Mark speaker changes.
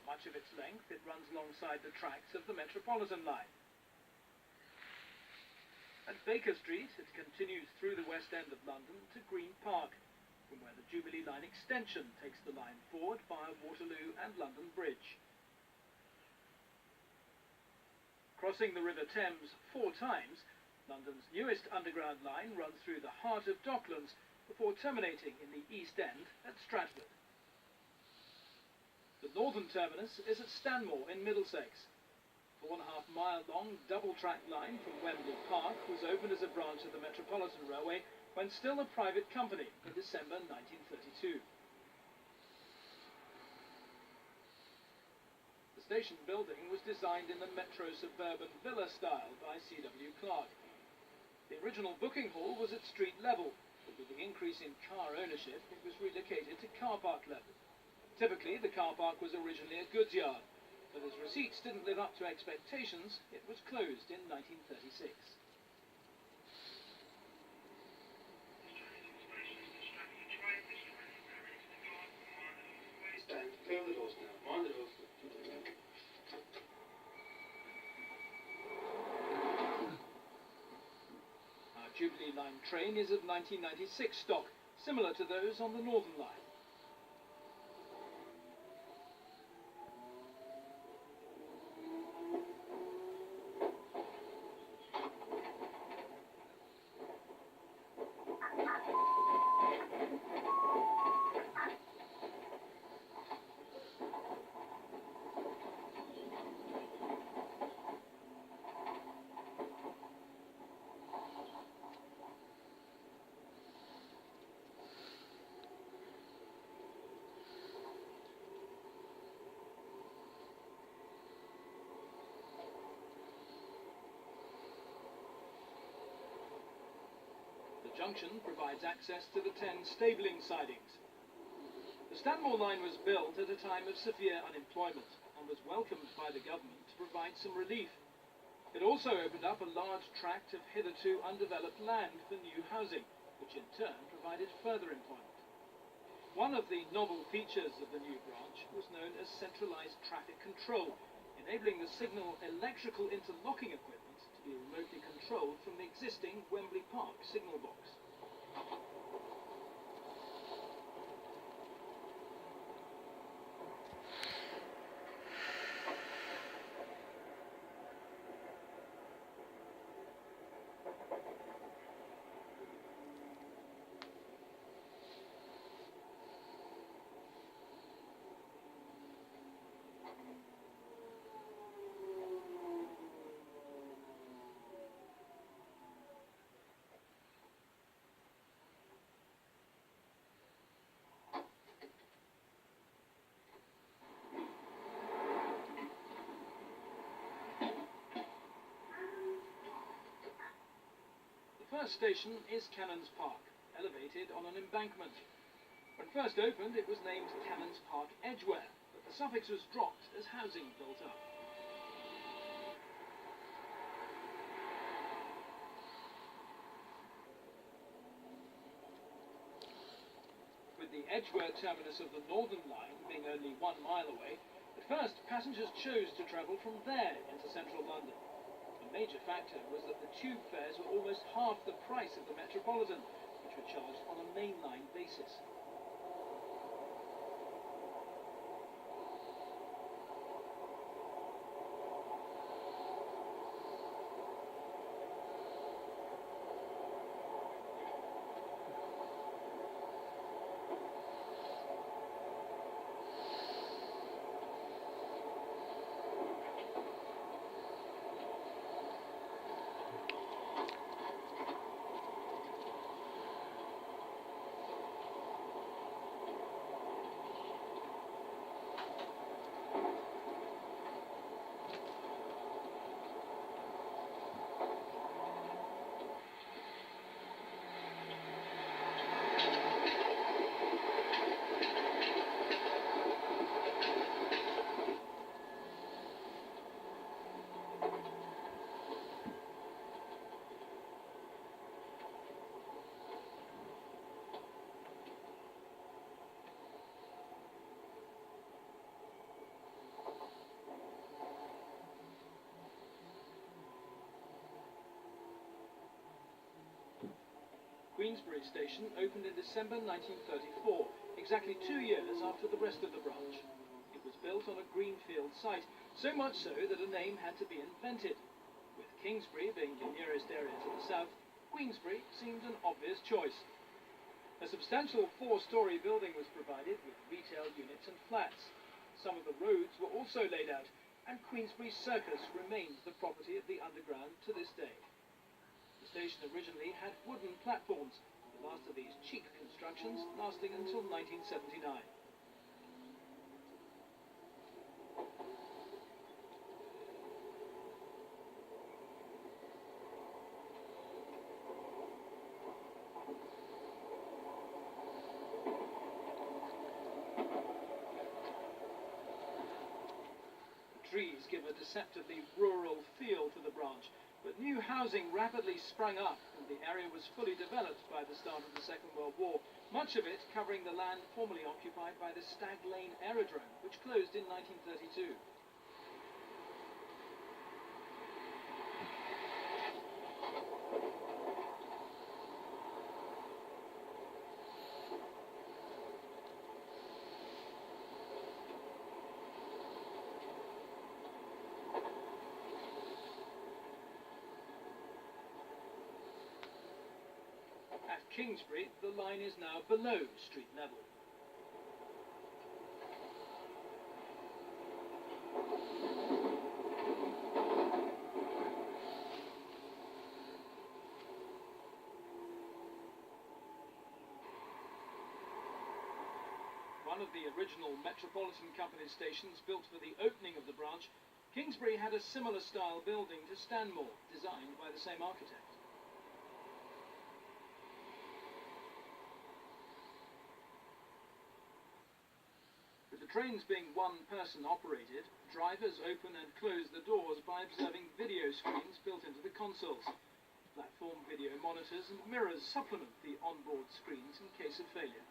Speaker 1: much of its length, it runs alongside the tracks of the Metropolitan line. At Baker Street, it continues through the West End of London to Green Park, from where the Jubilee Line extension takes the line forward via Waterloo and London Bridge. Crossing the River Thames 4 times, London's newest underground line runs through the heart of Docklands before terminating in the East End at Stratford. The northern terminus is at Stanmore in Middlesex. The 1.5-mile-long double-track line from Wembley Park was opened as a branch of the Metropolitan Railway when still a private company in December 1932. The station building was designed in the Metro suburban villa style by C.W. Clark. The original booking hall was at street level, but with the increase in car ownership, it was relocated to car park level. Typically, the car park was originally a goods yard, but as receipts didn't live up to expectations, it was closed in 1936.
Speaker 2: Clear the doors now. Mind the doors.
Speaker 1: Our Jubilee Line train is of 1996 stock, similar to those on the Northern Line. The junction provides access to the 10 stabling sidings. The Stanmore line was built at a time of severe unemployment and was welcomed by the government to provide some relief. It also opened up a large tract of hitherto undeveloped land for new housing, which in turn provided further employment. One of the novel features of the new branch was known as centralized traffic control, enabling the signal electrical interlocking equipment to be remotely controlled from the existing Wembley Park signal box. The first station is Cannons Park, elevated on an embankment. When first opened, it was named Cannons Park Edgware, but the suffix was dropped as housing built up. With the Edgware terminus of the Northern Line being only 1 mile away, at first passengers chose to travel from there into central London. A major factor was that the tube fares were almost half the price of the Metropolitan, which were charged on a mainline basis. Queensbury station opened in December 1934, exactly 2 years after the rest of the branch. It was built on a greenfield site, so much so that a name had to be invented. With Kingsbury being the nearest area to the south, Queensbury seemed an obvious choice. A substantial 4-storey building was provided with retail units and flats. Some of the roads were also laid out, and Queensbury Circus remains the property of the Underground to this day. The station originally had wooden platforms, the last of these cheap constructions lasting until 1979. Trees give a deceptively rural feel to the branch, but new housing rapidly sprung up and the area was fully developed by the start of the Second World War, much of it covering the land formerly occupied by the Stag Lane Aerodrome, which closed in 1932. At Kingsbury, the line is now below street level. One of the original Metropolitan Company stations built for the opening of the branch, Kingsbury had a similar style building to Stanmore, designed by the same architect. With the trains being one-person operated, drivers open and close the doors by observing video screens built into the consoles. Platform video monitors and mirrors supplement the onboard screens in case of failure.